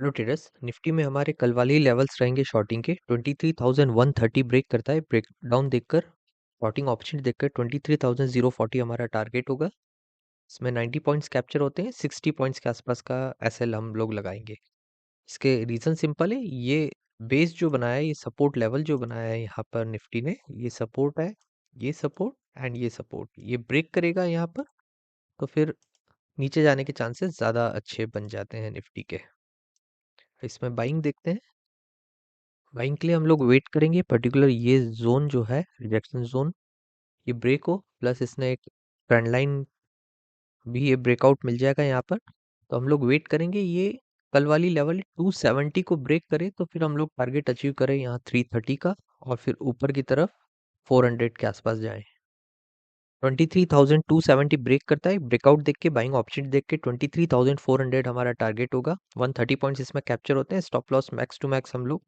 Hello traders. Nifty में हमारे कल वाले ही लेवल्स रहेंगे शॉर्टिंग के। 23,130 ब्रेक करता है। ब्रेक डाउन देखकर शॉर्टिंग ऑप्शन देखकर 23,040 हमारा टारगेट होगा। इसमें 90 पॉइंट्स कैप्चर होते हैं। 60 पॉइंट्स के आसपास का एसएल हम लोग लगाएंगे। इसके रीज़न सिंपल है। ये बेस जो बनाया है, ये सपोर्ट लेवल जो बनाया है यहाँ पर निफ्टी ने, ये सपोर्ट है, ये सपोर्ट एंड ये सपोर्ट। ये ब्रेक करेगा यहाँ पर तो फिर नीचे जाने के चांसेस ज़्यादा अच्छे बन जाते हैं निफ्टी के। इसमें बाइंग देखते हैं। बाइंग के लिए हम लोग वेट करेंगे। पर्टिकुलर ये जोन जो है रिजेक्शन जोन, ये ब्रेक हो, प्लस इसने एक ट्रेंड लाइन भी, ये ब्रेकआउट मिल जाएगा यहाँ पर। तो हम लोग वेट करेंगे ये कल वाली लेवल 270 को ब्रेक करे तो फिर हम लोग टारगेट अचीव करें यहाँ 330 का, और फिर ऊपर की तरफ 400 के आसपास जाए। 23,270 ब्रेक करता है। ब्रेकआउट देख के, बाइंग ऑप्शन देख के 23,400 हमारा टारगेट होगा। 130 पॉइंट्स इसमें कैप्चर होते हैं। Stop loss max to max हम लोग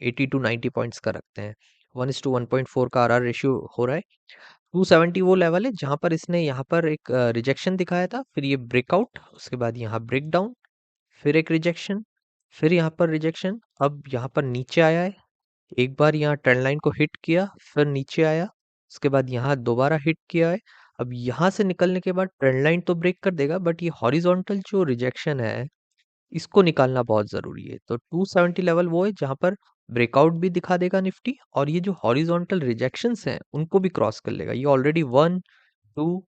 80 टू 90 पॉइंट्स का रखते हैं। 1:1.4 का आरआर रेशियो हो रहा है। 270 वो लेवल है जहां पर इसने यहाँ पर एक रिजेक्शन दिखाया था, फिर ये ब्रेकआउट, उसके बाद यहाँ ब्रेक डाउन, फिर एक रिजेक्शन, फिर यहाँ पर रिजेक्शन, अब यहाँ पर नीचे आया है। एक बार यहाँ ट्रेंड लाइन को हिट किया, फिर नीचे आया, उसके बाद यहाँ दोबारा हिट किया है। अब यहाँ से निकलने के बाद ट्रेंड लाइन तो ब्रेक कर देगा, बट ये हॉरिजॉन्टल जो रिजेक्शन है इसको निकालना बहुत जरूरी है। तो 270 लेवल वो है जहां पर ब्रेकआउट भी दिखा देगा निफ्टी, और ये जो हॉरिजॉन्टल रिजेक्शंस हैं उनको भी क्रॉस कर लेगा। ये ऑलरेडी 1 2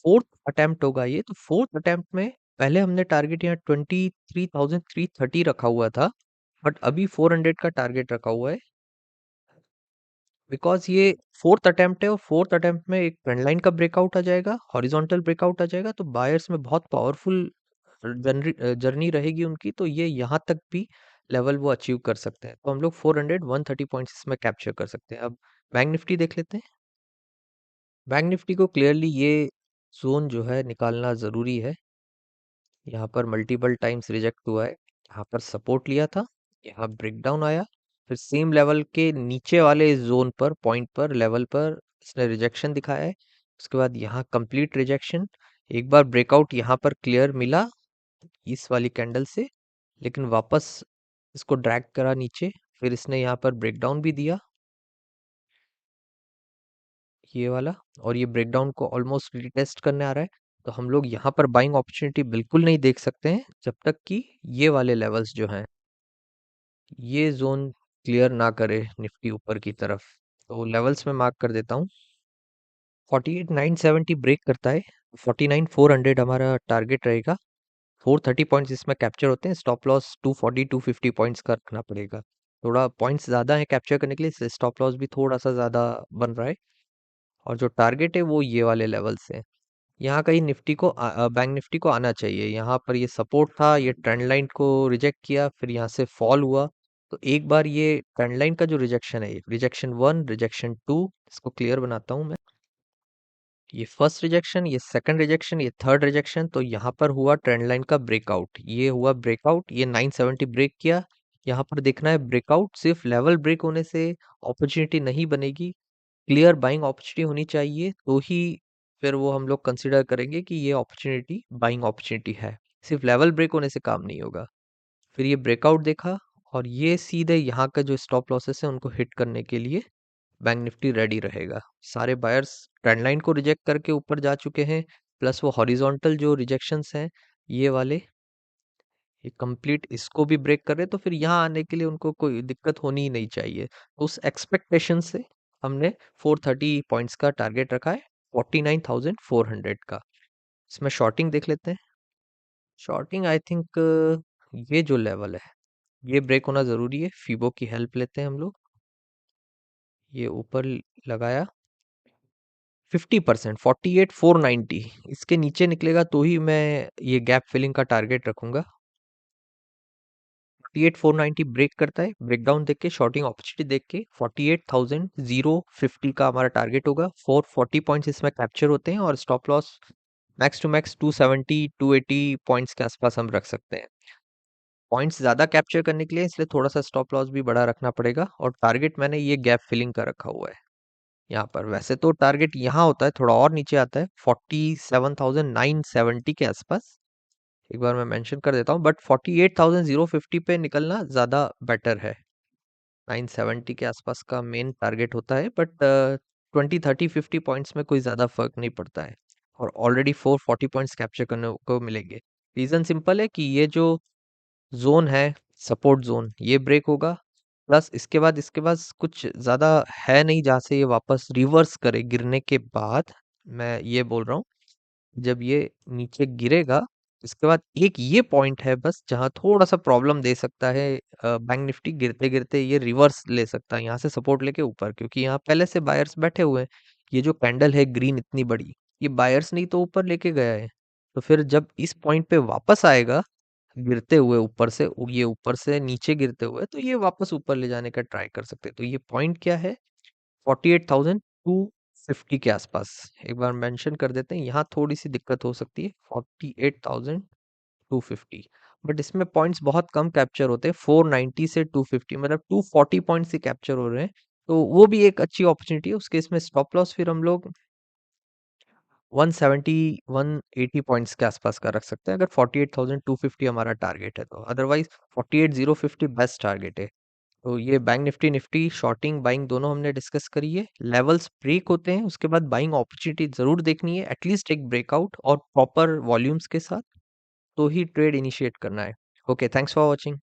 फोर्थ अटेम्प्ट होगा ये। तो फोर्थ अटेम्प्ट में पहले हमने टारगेट यहाँ 23,330 रखा हुआ था, बट अभी 400 का टारगेट रखा हुआ है, बिकॉज ये फोर्थ अटेम्प्ट है। और फोर्थ अटेम्प्ट में एक ट्रेंड लाइन का ब्रेकआउट आ जाएगा, हॉरिजॉन्टल ब्रेकआउट आ जाएगा, तो बायर्स में बहुत पावरफुल जर्नी रहेगी उनकी। तो ये यहाँ तक भी लेवल वो अचीव कर सकते हैं। तो हम लोग 130 पॉइंट्स इसमें कैप्चर कर सकते हैं। अब बैंक निफ्टी देख लेते हैं। बैंक निफ्टी को क्लियरली ये जोन जो है निकालना ज़रूरी है। यहाँ पर मल्टीपल टाइम्स रिजेक्ट हुआ है। यहाँ पर सपोर्ट लिया था, यहाँ ब्रेकडाउन आया, फिर सेम लेवल के नीचे वाले जोन पर, पॉइंट पर, लेवल पर इसने रिजेक्शन दिखाया है। उसके बाद यहाँ कंप्लीट रिजेक्शन। एक बार ब्रेकआउट यहाँ पर क्लियर मिला इस वाली कैंडल से, लेकिन वापस इसको ड्रैग करा नीचे, फिर इसने यहाँ पर ब्रेकडाउन भी दिया, ये वाला, और ये ब्रेकडाउन को ऑलमोस्ट रिटेस्ट करने आ रहा है। तो हम लोग यहाँ पर बाइंग अपॉर्चुनिटी बिल्कुल नहीं देख सकते हैं जब तक कि ये वाले लेवल्स जो हैं, ये जोन क्लियर ना करे निफ्टी ऊपर की तरफ। तो लेवल्स में मार्क कर देता हूँ। 48,970 ब्रेक करता है, 49,400 हमारा टारगेट रहेगा। 430 पॉइंट्स इसमें कैप्चर होते हैं। स्टॉप लॉस 240 250 पॉइंट्स का रखना पड़ेगा। थोड़ा पॉइंट्स ज़्यादा है कैप्चर करने के लिए, इसलिए स्टॉप लॉस भी थोड़ा सा ज़्यादा बन रहा है। और जो टारगेट है वो ये वाले लेवल्स हैं। यहाँ कहीं निफ्टी को बैंक निफ्टी को आना चाहिए। यहाँ पर ये सपोर्ट था, ये ट्रेंड लाइन को रिजेक्ट किया, फिर यहाँ से फॉल हुआ। तो एक बार ये ट्रेंड लाइन का जो रिजेक्शन है, रिजेक्शन 1, रिजेक्शन 2, इसको क्लियर बनाता हूँ मैं। ये फर्स्ट रिजेक्शन, ये सेकंड रिजेक्शन, ये थर्ड रिजेक्शन। तो यहाँ पर हुआ ट्रेंड लाइन का ब्रेकआउट, ये हुआ ब्रेकआउट, ये 970 ब्रेक किया। यहाँ पर देखना है ब्रेकआउट, सिर्फ लेवल ब्रेक होने से अपॉर्चुनिटी नहीं बनेगी। क्लियर बाइंग अपॉर्चुनिटी होनी चाहिए, तो ही फिर वो हम लोग कंसिडर करेंगे कि ये अपॉर्चुनिटी बाइंग अपॉर्चुनिटी है। सिर्फ लेवल ब्रेक होने से काम नहीं होगा। फिर ये ब्रेकआउट देखा, और ये सीधे यहाँ का जो स्टॉप लॉसेस है उनको हिट करने के लिए बैंक निफ्टी रेडी रहेगा। सारे बायर्स ट्रेंड लाइन को रिजेक्ट करके ऊपर जा चुके हैं, प्लस वो हॉरिजॉन्टल जो रिजेक्शंस हैं ये वाले, ये कंप्लीट इसको भी ब्रेक कर रहे हैं। तो फिर यहाँ आने के लिए उनको कोई दिक्कत होनी ही नहीं चाहिए। उस एक्सपेक्टेशन से हमने 430 पॉइंट्स का टारगेट रखा है, 49,400 का। इसमें शॉर्टिंग देख लेते हैं। शॉर्टिंग आई थिंक ये जो लेवल है ये ब्रेक होना ज़रूरी है। फीबो की हेल्प लेते हैं हम लोग। ये ऊपर लगाया 50%, 48,490, इसके नीचे निकलेगा तो ही मैं ये गैप फिलिंग का टारगेट रखूंगा। 48,490 ब्रेक करता है, ब्रेकडाउन देख के, शॉर्टिंग अपॉर्चुनिटी देख के 48,050 का हमारा टारगेट होगा। 440 पॉइंट्स इसमें कैप्चर होते हैं, और stop loss max to max 270 280 points के आसपास हम रख सकते हैं। पॉइंट्स ज़्यादा कैप्चर करने के लिए इसलिए थोड़ा सा स्टॉप लॉस भी बड़ा रखना पड़ेगा, और टारगेट मैंने ये गैप फिलिंग का रखा हुआ है। यहाँ पर वैसे तो टारगेट यहाँ होता है, थोड़ा और नीचे आता है 47,970 के आसपास। एक बार मैं मेंशन कर देता हूँ, बट 48,050 पे निकलना ज़्यादा बेटर है। 970 के आसपास का मेन टारगेट होता है, बट 20 30 50 पॉइंट्स में कोई ज़्यादा फर्क नहीं पड़ता है, और ऑलरेडी 440 पॉइंट्स कैप्चर करने को मिलेंगे। रीज़न सिंपल है कि ये जो जोन है, सपोर्ट जोन, ये ब्रेक होगा, प्लस इसके बाद कुछ ज़्यादा है नहीं जहाँ से ये वापस रिवर्स करे गिरने के बाद। मैं ये बोल रहा हूँ, जब ये नीचे गिरेगा, इसके बाद एक ये पॉइंट है बस जहाँ थोड़ा सा प्रॉब्लम दे सकता है। बैंक निफ्टी गिरते गिरते ये रिवर्स ले सकता है यहाँ से सपोर्ट लेके ऊपर, क्योंकि यहाँ पहले से बायर्स बैठे हुए हैं। ये जो कैंडल है ग्रीन इतनी बड़ी, ये बायर्स नहीं तो ऊपर लेके गया है। तो फिर जब इस पॉइंट पे वापस आएगा गिरते हुए ऊपर से, ये ऊपर से नीचे गिरते हुए, तो ये वापस ऊपर ले जाने का ट्राई कर सकते हैं। तो ये पॉइंट क्या है, 48,250 के आसपास। एक बार मेंशन कर देते हैं, यहाँ थोड़ी सी दिक्कत हो सकती है 48,250, बट इसमें पॉइंट्स बहुत कम कैप्चर होते हैं, 490 से 250, मतलब 240 पॉइंट्स ही कैप्चर हो रहे हैं। तो वो भी एक अच्छी अपॉर्चुनिटी है। उसके इसमें स्टॉप लॉस फिर हम लोग 170 180 पॉइंट्स के आसपास का रख सकते हैं, अगर 48,250 हमारा टारगेट है तो। अदरवाइज 48,050 बेस्ट टारगेट है। तो ये bank Nifty Nifty shorting buying दोनों हमने डिस्कस करी है। लेवल्स ब्रेक होते हैं, उसके बाद बाइंग अपॉर्चुनिटी जरूर देखनी है, एटलीस्ट एक ब्रेकआउट और प्रॉपर वॉल्यूम्स के साथ, तो ही ट्रेड इनिशिएट करना है। Okay, thanks for watching.